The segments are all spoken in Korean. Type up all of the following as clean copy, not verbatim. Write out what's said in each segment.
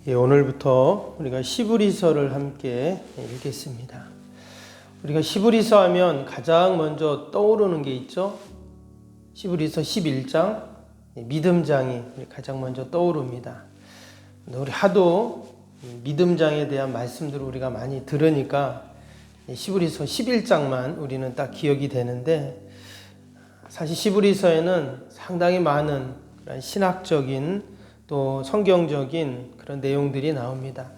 오늘부터 우리가 시브리서를 함께 읽겠습니다. 우리가 시브리서 하면 가장 먼저 떠오르는 게 있죠. 시브리서 11장, 믿음장이 가장 먼저 떠오릅니다. 우리 하도 믿음장에 대한 말씀들을 우리가 많이 들으니까 시브리서 11장만 우리는 딱 기억이 되는데, 사실 시브리서에는 상당히 많은 그런 신학적인 또 성경적인 그런 내용들이 나옵니다.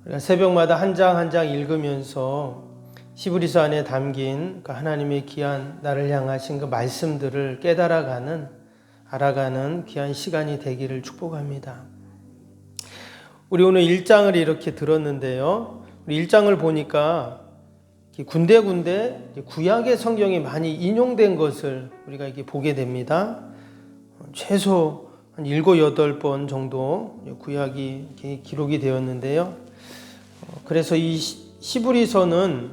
우리가 새벽마다 한 장 한 장 읽으면서 시브리서 안에 담긴 그 하나님의 귀한 나를 향하신 그 말씀들을 알아가는 귀한 시간이 되기를 축복합니다. 우리 오늘 1장을 이렇게 들었는데요. 우리 1장을 보니까 군데군데 구약의 성경이 많이 인용된 것을 우리가 이렇게 보게 됩니다. 최소 한 7, 8번 정도 구약이 기록이 되었는데요. 그래서 이 시브리서는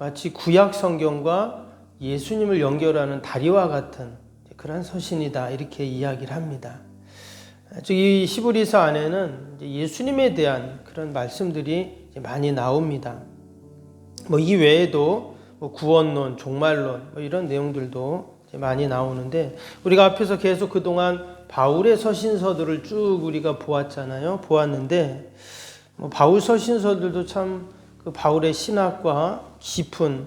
마치 구약 성경과 예수님을 연결하는 다리와 같은 그런 서신이다, 이렇게 이야기를 합니다. 즉 이 시브리서 안에는 예수님에 대한 그런 말씀들이 많이 나옵니다. 이 외에도 구원론, 종말론 이런 내용들도 많이 나오는데, 우리가 앞에서 계속 그동안 바울의 서신서들을 쭉 우리가 보았는데 바울 서신서들도 참 그 바울의 신학과 깊은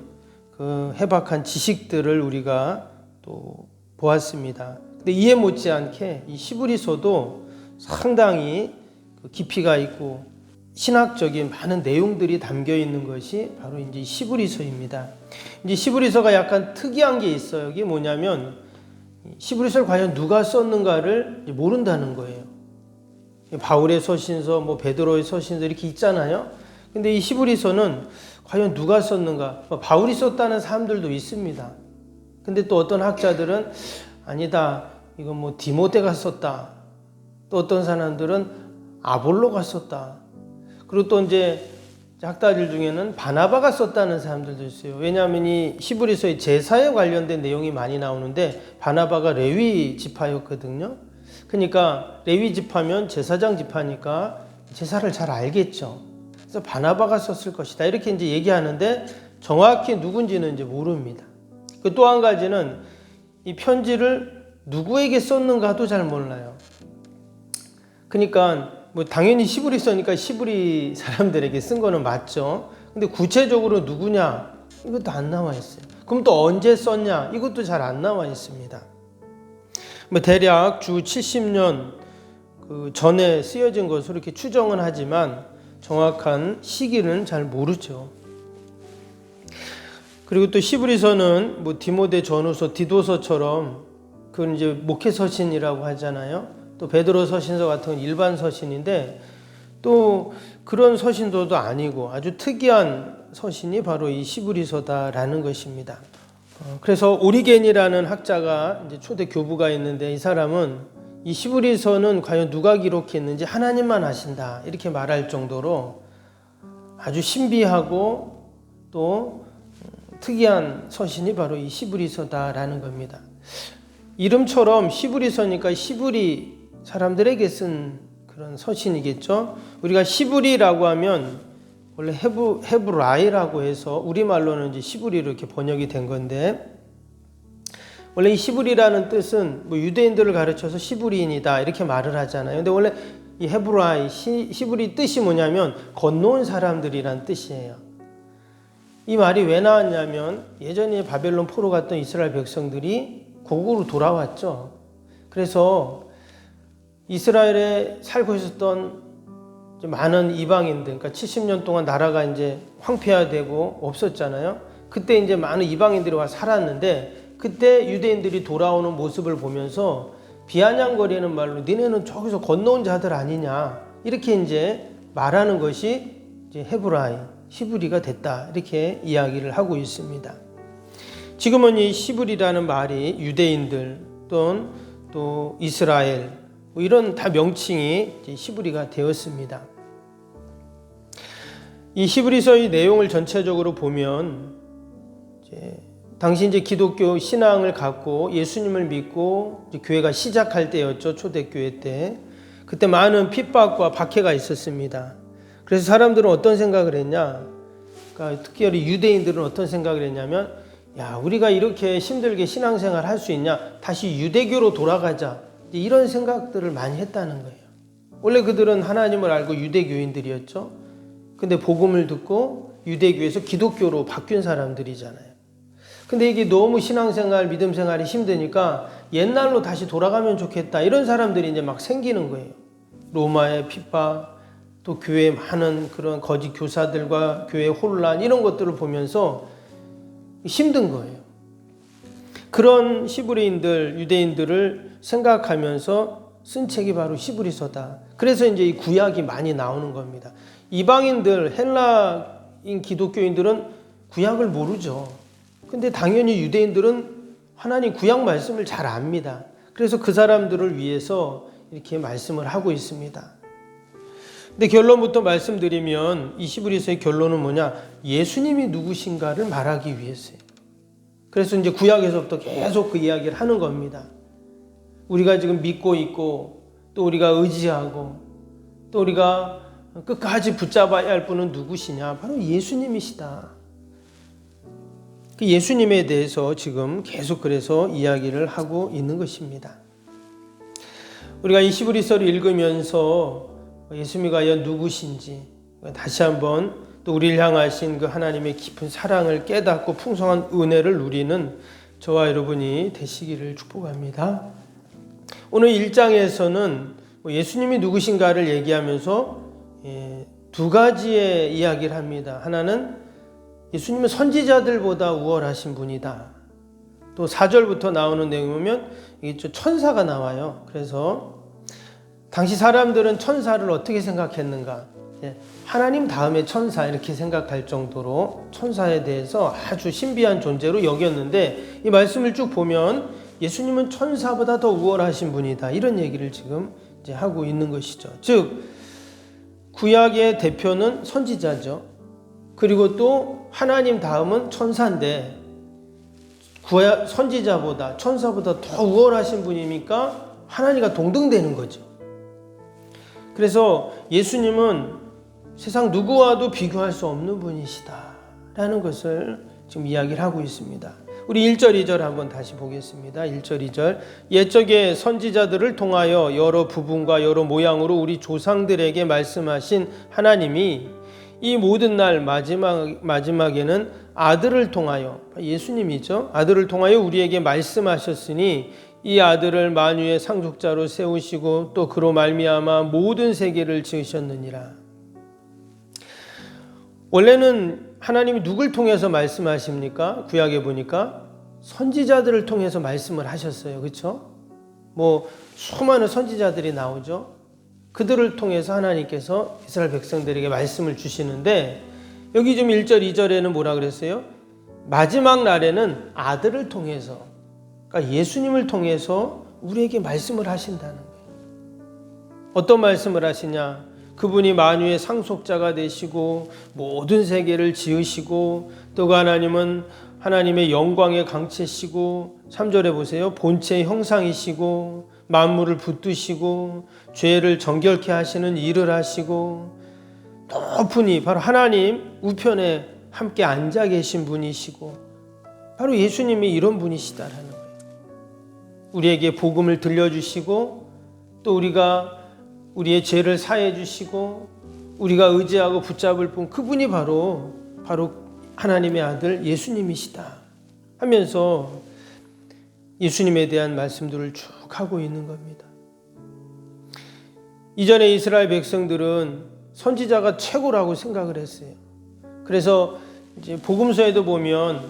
그 해박한 지식들을 우리가 또 보았습니다. 근데 이에 못지않게 이 시브리서도 상당히 깊이가 있고 신학적인 많은 내용들이 담겨 있는 것이 바로 이제 시브리서입니다. 이제 시브리서가 약간 특이한 게 있어요. 이게 뭐냐면 시브리서를 과연 누가 썼는가를 모른다는 거예요. 바울의 서신서, 베드로의 서신서 이렇게 있잖아요. 근데 이 시브리서는 과연 누가 썼는가? 바울이 썼다는 사람들도 있습니다. 근데 또 어떤 학자들은 아니다, 이건 디모데가 썼다. 또 어떤 사람들은 아볼로가 썼다. 그리고 또 이제 학자들 중에는 바나바가 썼다는 사람들도 있어요. 왜냐하면 이 시브리서의 제사에 관련된 내용이 많이 나오는데 바나바가 레위 지파였거든요. 그러니까 레위 지파면 제사장 지파니까 제사를 잘 알겠죠. 그래서 바나바가 썼을 것이다, 이렇게 이제 얘기하는데 정확히 누군지는 이제 모릅니다. 또 한 가지는 이 편지를 누구에게 썼는가도 잘 몰라요. 그러니까 당연히 시브리서니까 시브리 사람들에게 쓴 거는 맞죠. 근데 구체적으로 누구냐, 이것도 안 나와 있어요. 그럼 또 언제 썼냐, 이것도 잘 안 나와 있습니다. 대략 주 70년 전에 쓰여진 것으로 이렇게 추정은 하지만 정확한 시기는 잘 모르죠. 그리고 또 시브리서는 디모데 전후서, 디도서처럼 그건 이제 목회 서신이라고 하잖아요. 또 베드로 서신서 같은 건 일반 서신인데, 또 그런 서신서도 아니고 아주 특이한 서신이 바로 이 시브리서다라는 것입니다. 그래서 오리겐이라는 학자가 이제 초대 교부가 있는데, 이 사람은 이 시브리서는 과연 누가 기록했는지 하나님만 아신다, 이렇게 말할 정도로 아주 신비하고 또 특이한 서신이 바로 이 시브리서다라는 겁니다. 이름처럼 시브리서니까 시브리 사람들에게 쓴 그런 서신이겠죠. 우리가 시브리라고 하면 원래 헤브라이라고 해서 우리말로는 이제 시브리로 이렇게 번역이 된 건데, 원래 이 시브리라는 뜻은 유대인들을 가르쳐서 시브리인이다, 이렇게 말을 하잖아요. 근데 원래 이 헤브라이, 시브리 뜻이 뭐냐면 건너온 사람들이란 뜻이에요. 이 말이 왜 나왔냐면 예전에 바벨론 포로 갔던 이스라엘 백성들이 고국으로 돌아왔죠. 그래서 이스라엘에 살고 있었던 많은 이방인들, 그러니까 70년 동안 나라가 이제 황폐화되고 없었잖아요. 그때 이제 많은 이방인들이 와 살았는데, 그때 유대인들이 돌아오는 모습을 보면서 비아냥거리는 말로 니네는 저기서 건너온 자들 아니냐, 이렇게 이제 말하는 것이 이제 헤브라이, 시브리가 됐다, 이렇게 이야기를 하고 있습니다. 지금은 이 시브리라는 말이 유대인들 또는 또 이스라엘 이런 다 명칭이 이제 시브리가 되었습니다. 이 시브리서의 내용을 전체적으로 보면 당시 이제 기독교 신앙을 갖고 예수님을 믿고 이제 교회가 시작할 때였죠. 초대교회 때. 그때 많은 핍박과 박해가 있었습니다. 그래서 사람들은 어떤 생각을 했냐? 그러니까 특별히 유대인들은 어떤 생각을 했냐면, 야, 우리가 이렇게 힘들게 신앙생활 할 수 있냐? 다시 유대교로 돌아가자. 이런 생각들을 많이 했다는 거예요. 원래 그들은 하나님을 알고 유대교인들이었죠. 근데 복음을 듣고 유대교에서 기독교로 바뀐 사람들이잖아요. 근데 이게 너무 신앙생활, 믿음생활이 힘드니까 옛날로 다시 돌아가면 좋겠다. 이런 사람들이 이제 막 생기는 거예요. 로마의 핍박, 또 교회에 많은 그런 거짓 교사들과 교회 혼란 이런 것들을 보면서 힘든 거예요. 그런 히브리인들, 유대인들을 생각하면서 쓴 책이 바로 히브리서다. 그래서 이제 이 구약이 많이 나오는 겁니다. 이방인들, 헬라인 기독교인들은 구약을 모르죠. 근데 당연히 유대인들은 하나님 구약 말씀을 잘 압니다. 그래서 그 사람들을 위해서 이렇게 말씀을 하고 있습니다. 근데 결론부터 말씀드리면 이 히브리서의 결론은 뭐냐? 예수님이 누구신가를 말하기 위해서예요. 그래서 이제 구약에서부터 계속 그 이야기를 하는 겁니다. 우리가 지금 믿고 있고 또 우리가 의지하고 또 우리가 끝까지 붙잡아야 할 분은 누구시냐? 바로 예수님이시다. 그 예수님에 대해서 지금 계속 그래서 이야기를 하고 있는 것입니다. 우리가 이 히브리서를 읽으면서 예수님이 과연 누구신지 다시 한번 또 우리를 향하신 그 하나님의 깊은 사랑을 깨닫고 풍성한 은혜를 누리는 저와 여러분이 되시기를 축복합니다. 오늘 1장에서는 예수님이 누구신가를 얘기하면서 두 가지의 이야기를 합니다. 하나는 예수님은 선지자들보다 우월하신 분이다. 또 4절부터 나오는 내용을 보면 천사가 나와요. 그래서 당시 사람들은 천사를 어떻게 생각했는가? 하나님 다음에 천사 이렇게 생각할 정도로 천사에 대해서 아주 신비한 존재로 여겼는데 이 말씀을 쭉 보면 예수님은 천사보다 더 우월하신 분이다. 이런 얘기를 지금 이제 하고 있는 것이죠. 즉 구약의 대표는 선지자죠. 그리고 또 하나님 다음은 천사인데 선지자보다 천사보다 더 우월하신 분이니까 하나님과 동등되는 거죠. 그래서 예수님은 세상 누구와도 비교할 수 없는 분이시다라는 것을 지금 이야기를 하고 있습니다. 우리 1절, 2절 한번 다시 보겠습니다. 1절, 2절. 옛적에 선지자들을 통하여 여러 부분과 여러 모양으로 우리 조상들에게 말씀하신 하나님이 이 모든 날 마지막에는 아들을 통하여, 예수님이죠. 아들을 통하여 우리에게 말씀하셨으니 이 아들을 만유의 상속자로 세우시고 또 그로 말미암아 모든 세계를 지으셨느니라. 원래는 하나님이 누굴 통해서 말씀하십니까? 구약에 보니까 선지자들을 통해서 말씀을 하셨어요. 그렇죠? 수많은 선지자들이 나오죠. 그들을 통해서 하나님께서 이스라엘 백성들에게 말씀을 주시는데 여기 좀 1절, 2절에는 뭐라 그랬어요? 마지막 날에는 아들을 통해서, 그러니까 예수님을 통해서 우리에게 말씀을 하신다는 거예요. 어떤 말씀을 하시냐? 그분이 만유의 상속자가 되시고 모든 세계를 지으시고 또 그 하나님은 하나님의 영광의 강체시고 3절에 보세요. 본체의 형상이시고 만물을 붙드시고 죄를 정결케 하시는 일을 하시고 높으니 바로 하나님 우편에 함께 앉아 계신 분이시고 바로 예수님이 이런 분이시다라는 거예요. 우리에게 복음을 들려주시고 또 우리가 우리의 죄를 사해 주시고 우리가 의지하고 붙잡을 분 그분이 바로 하나님의 아들 예수님이시다 하면서 예수님에 대한 말씀들을 쭉 하고 있는 겁니다. 이전에 이스라엘 백성들은 선지자가 최고라고 생각을 했어요. 그래서 이제 복음서에도 보면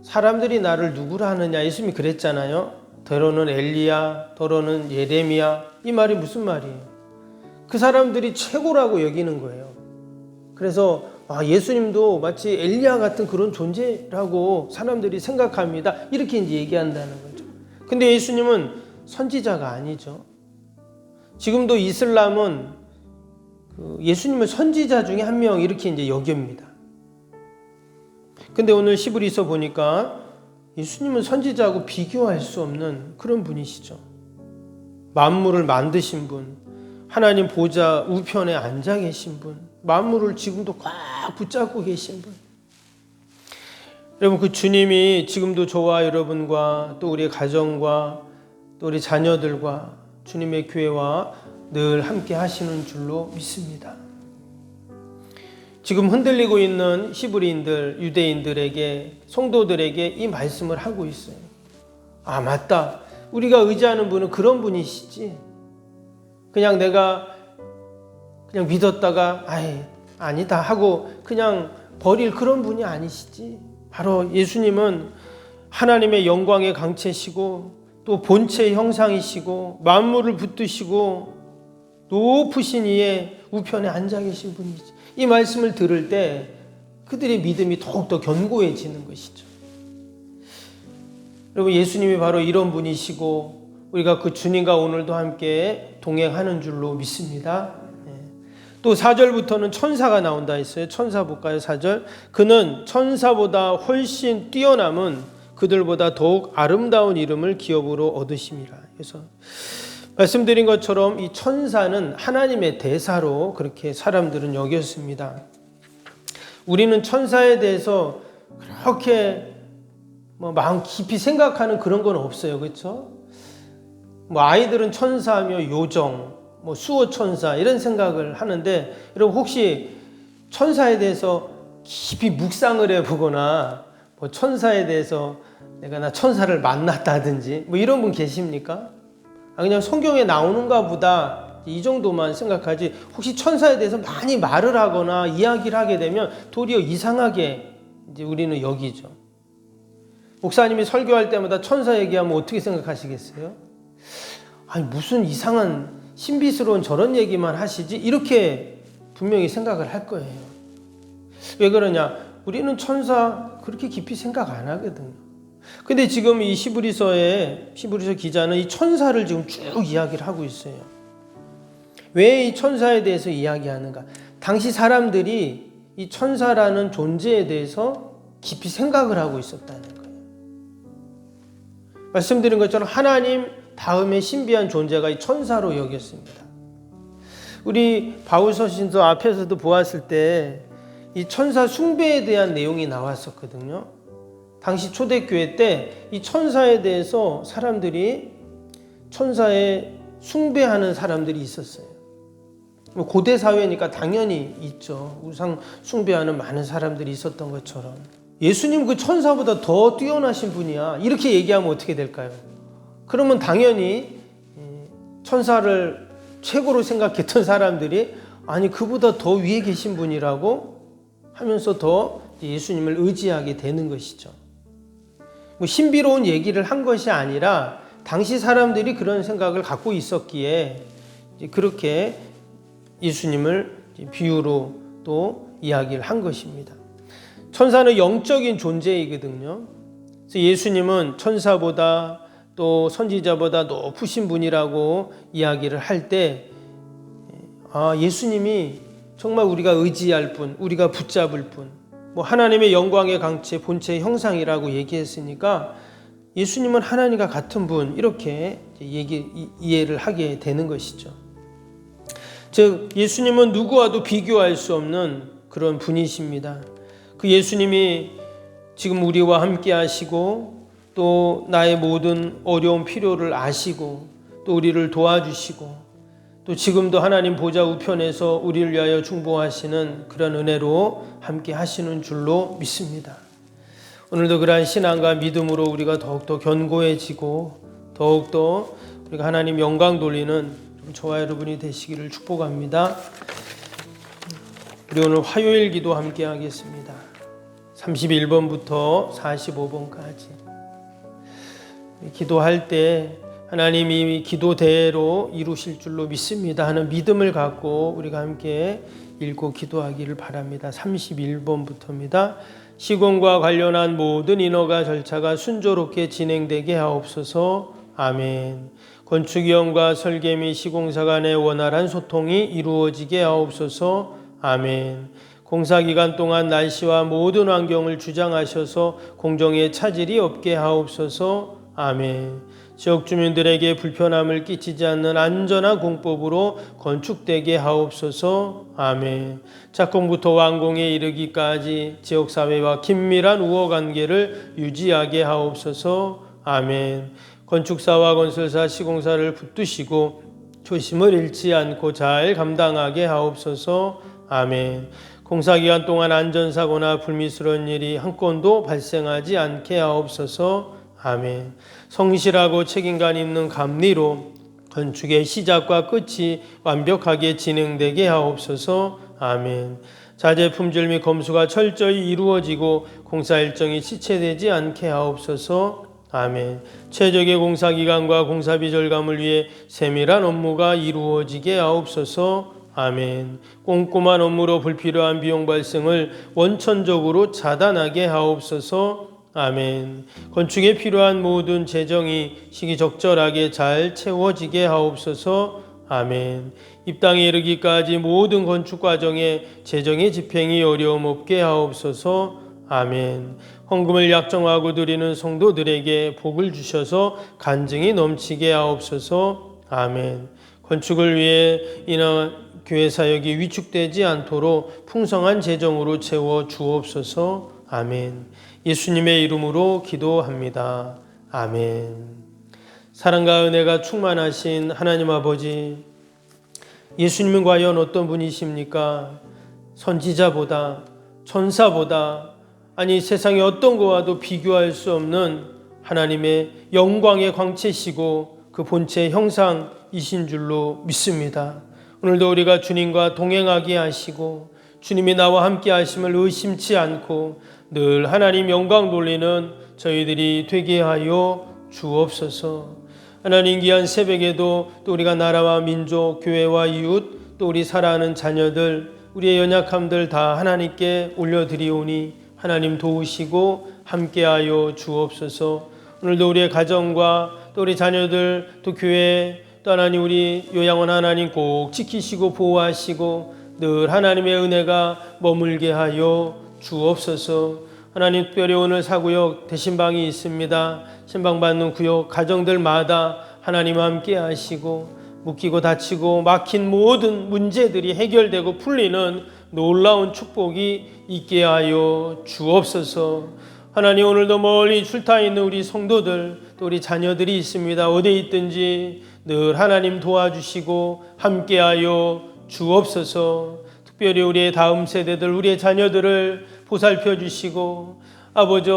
사람들이 나를 누구라 하느냐 예수님이 그랬잖아요. 더러는 엘리야, 더러는 예레미야. 이 말이 무슨 말이에요? 그 사람들이 최고라고 여기는 거예요. 그래서 예수님도 마치 엘리야 같은 그런 존재라고 사람들이 생각합니다. 이렇게 이제 얘기한다는 거죠. 근데 예수님은 선지자가 아니죠. 지금도 이슬람은 예수님을 선지자 중에 한 명 이렇게 이제 여깁니다. 근데 오늘 히브리서 보니까 예수님은 선지자하고 비교할 수 없는 그런 분이시죠. 만물을 만드신 분, 하나님 보좌 우편에 앉아 계신 분, 만물을 지금도 꽉 붙잡고 계신 분. 여러분, 그 주님이 지금도 저와 여러분과 또 우리의 가정과 또 우리 자녀들과 주님의 교회와 늘 함께 하시는 줄로 믿습니다. 지금 흔들리고 있는 히브리인들, 유대인들에게, 성도들에게 이 말씀을 하고 있어요. 아, 맞다. 우리가 의지하는 분은 그런 분이시지. 그냥 내가 그냥 믿었다가 아니다 하고 그냥 버릴 그런 분이 아니시지. 바로 예수님은 하나님의 영광의 강체시고 또 본체의 형상이시고 만물을 붙드시고 높으신 이의 우편에 앉아 계신 분이지. 이 말씀을 들을 때 그들의 믿음이 더욱더 견고해지는 것이죠. 여러분, 예수님이 바로 이런 분이시고 우리가 그 주님과 오늘도 함께 동행하는 줄로 믿습니다. 또 4절부터는 천사가 나온다 했어요. 천사 볼까요? 4절. 그는 천사보다 훨씬 뛰어남은 그들보다 더욱 아름다운 이름을 기업으로 얻으심이라. 그래서 말씀드린 것처럼 이 천사는 하나님의 대사로 그렇게 사람들은 여겼습니다. 우리는 천사에 대해서 그렇게 마음 깊이 생각하는 그런 건 없어요. 그렇죠? 아이들은 천사하며 요정, 수호 천사 이런 생각을 하는데, 여러분 혹시 천사에 대해서 깊이 묵상을 해보거나 천사에 대해서 내가 나 천사를 만났다든지 이런 분 계십니까? 그냥 성경에 나오는가 보다 이 정도만 생각하지, 혹시 천사에 대해서 많이 말을 하거나 이야기를 하게 되면 도리어 이상하게 이제 우리는 여기죠. 목사님이 설교할 때마다 천사 얘기하면 어떻게 생각하시겠어요? 아니, 무슨 이상한 신비스러운 저런 얘기만 하시지? 이렇게 분명히 생각을 할 거예요. 왜 그러냐? 우리는 천사 그렇게 깊이 생각 안 하거든요. 근데 지금 이 히브리서 기자는 이 천사를 지금 쭉 이야기를 하고 있어요. 왜 이 천사에 대해서 이야기하는가? 당시 사람들이 이 천사라는 존재에 대해서 깊이 생각을 하고 있었다는 거예요. 말씀드린 것처럼 하나님 다음에 신비한 존재가 이 천사로 여겼습니다. 우리 바울서신서 앞에서도 보았을 때 이 천사 숭배에 대한 내용이 나왔었거든요. 당시 초대교회 때 이 천사에 대해서 사람들이 천사에 숭배하는 사람들이 있었어요. 고대 사회니까 당연히 있죠. 우상 숭배하는 많은 사람들이 있었던 것처럼. 예수님 그 천사보다 더 뛰어나신 분이야. 이렇게 얘기하면 어떻게 될까요? 그러면 당연히 천사를 최고로 생각했던 사람들이 아니 그보다 더 위에 계신 분이라고 하면서 더 예수님을 의지하게 되는 것이죠. 신비로운 얘기를 한 것이 아니라 당시 사람들이 그런 생각을 갖고 있었기에 그렇게 예수님을 비유로 또 이야기를 한 것입니다. 천사는 영적인 존재이거든요. 그래서 예수님은 천사보다 또 선지자보다 높으신 분이라고 이야기를 할 때 예수님이 정말 우리가 의지할 분, 우리가 붙잡을 분, 하나님의 영광의 강체, 본체의 형상이라고 얘기했으니까 예수님은 하나님과 같은 분, 이렇게 이해를 하게 되는 것이죠. 즉 예수님은 누구와도 비교할 수 없는 그런 분이십니다. 그 예수님이 지금 우리와 함께 하시고 또 나의 모든 어려운 필요를 아시고 또 우리를 도와주시고 또 지금도 하나님 보좌 우편에서 우리를 위하여 중보하시는 그런 은혜로 함께 하시는 줄로 믿습니다. 오늘도 그러한 신앙과 믿음으로 우리가 더욱더 견고해지고 더욱더 우리가 하나님 영광 돌리는 저와 여러분이 되시기를 축복합니다. 우리 오늘 화요일 기도 함께 하겠습니다. 31번부터 45번까지 기도할 때 하나님이 기도대로 이루실 줄로 믿습니다 하는 믿음을 갖고 우리가 함께 읽고 기도하기를 바랍니다. 31번부터입니다. 시공과 관련한 모든 인허가 절차가 순조롭게 진행되게 하옵소서. 아멘. 건축위원과 설계 및 시공사 간의 원활한 소통이 이루어지게 하옵소서. 아멘. 공사기간 동안 날씨와 모든 환경을 주장하셔서 공정에 차질이 없게 하옵소서. 아멘. 지역 주민들에게 불편함을 끼치지 않는 안전한 공법으로 건축되게 하옵소서. 아멘. 착공부터 완공에 이르기까지 지역사회와 긴밀한 우호관계를 유지하게 하옵소서. 아멘. 건축사와 건설사, 시공사를 붙드시고 조심을 잃지 않고 잘 감당하게 하옵소서. 아멘. 공사기간 동안 안전사고나 불미스러운 일이 한 건도 발생하지 않게 하옵소서. 아멘. 성실하고 책임감 있는 감리로 건축의 시작과 끝이 완벽하게 진행되게 하옵소서. 아멘. 자재 품질 및 검수가 철저히 이루어지고 공사 일정이 지체되지 않게 하옵소서. 아멘. 최적의 공사기간과 공사비 절감을 위해 세밀한 업무가 이루어지게 하옵소서. 아멘. 꼼꼼한 업무로 불필요한 비용 발생을 원천적으로 차단하게 하옵소서. 아멘. 건축에 필요한 모든 재정이 시기적절하게 잘 채워지게 하옵소서. 아멘. 입당에 이르기까지 모든 건축 과정에 재정의 집행이 어려움 없게 하옵소서. 아멘. 헌금을 약정하고 드리는 성도들에게 복을 주셔서 간증이 넘치게 하옵소서. 아멘. 건축을 위해 인한 교회 사역이 위축되지 않도록 풍성한 재정으로 채워 주옵소서. 아멘. 예수님의 이름으로 기도합니다. 아멘. 사랑과 은혜가 충만하신 하나님 아버지, 예수님은 과연 어떤 분이십니까? 선지자보다, 천사보다, 아니 세상의 어떤 것과도 비교할 수 없는 하나님의 영광의 광채시고 그 본체의 형상이신 줄로 믿습니다. 오늘도 우리가 주님과 동행하게 하시고 주님이 나와 함께 하심을 의심치 않고 늘 하나님 영광 돌리는 저희들이 되게 하여 주옵소서. 하나님 귀한 새벽에도 또 우리가 나라와 민족, 교회와 이웃, 또 우리 사랑하는 자녀들, 우리의 연약함들 다 하나님께 올려드리오니 하나님 도우시고 함께하여 주옵소서. 오늘도 우리의 가정과 또 우리 자녀들, 또 교회, 또 하나님 우리 요양원 하나님 꼭 지키시고 보호하시고 늘 하나님의 은혜가 머물게 하여 주옵소서. 하나님 특별히 오늘 사구역 대신방이 있습니다. 신방받는 구역 가정들마다 하나님 함께 하시고 묶이고 닫히고 막힌 모든 문제들이 해결되고 풀리는 놀라운 축복이 있게 하여 주옵소서. 하나님 오늘도 멀리 출타 있는 우리 성도들 또 우리 자녀들이 있습니다. 어디에 있든지 늘 하나님 도와주시고 함께하여 주옵소서. 특별히 우리의 다음 세대들 우리의 자녀들을 보살펴 주시고 아버지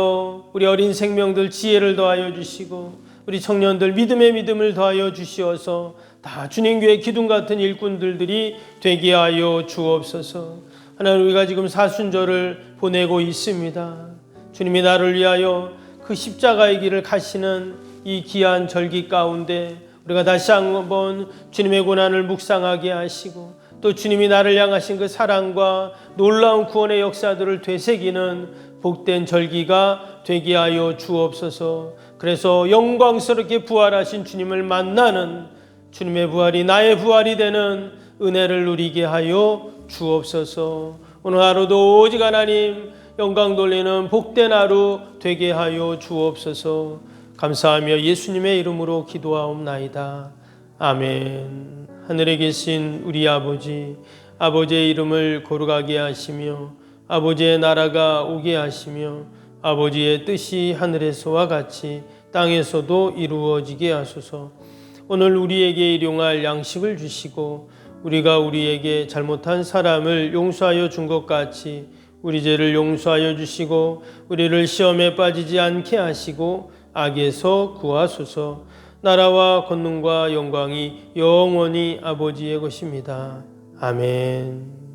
우리 어린 생명들 지혜를 더하여 주시고 우리 청년들 믿음의 믿음을 더하여 주시어서 다 주님교회 기둥 같은 일꾼들이 되게 하여 주옵소서. 하나님 우리가 지금 사순절을 보내고 있습니다. 주님이 나를 위하여 그 십자가의 길을 가시는 이 귀한 절기 가운데 우리가 다시 한번 주님의 고난을 묵상하게 하시고 또 주님이 나를 향하신 그 사랑과 놀라운 구원의 역사들을 되새기는 복된 절기가 되게 하여 주옵소서. 그래서 영광스럽게 부활하신 주님을 만나는 주님의 부활이 나의 부활이 되는 은혜를 누리게 하여 주옵소서. 오늘 하루도 오직 하나님 영광 돌리는 복된 하루 되게 하여 주옵소서. 감사하며 예수님의 이름으로 기도하옵나이다. 아멘. 하늘에 계신 우리 아버지, 아버지의 이름을 거룩하게 하시며 아버지의 나라가 오게 하시며 아버지의 뜻이 하늘에서와 같이 땅에서도 이루어지게 하소서. 오늘 우리에게 일용할 양식을 주시고 우리가 우리에게 잘못한 사람을 용서하여 준 것 같이 우리 죄를 용서하여 주시고 우리를 시험에 빠지지 않게 하시고 악에서 구하소서. 나라와 권능과 영광이 영원히 아버지의 것입니다. 아멘.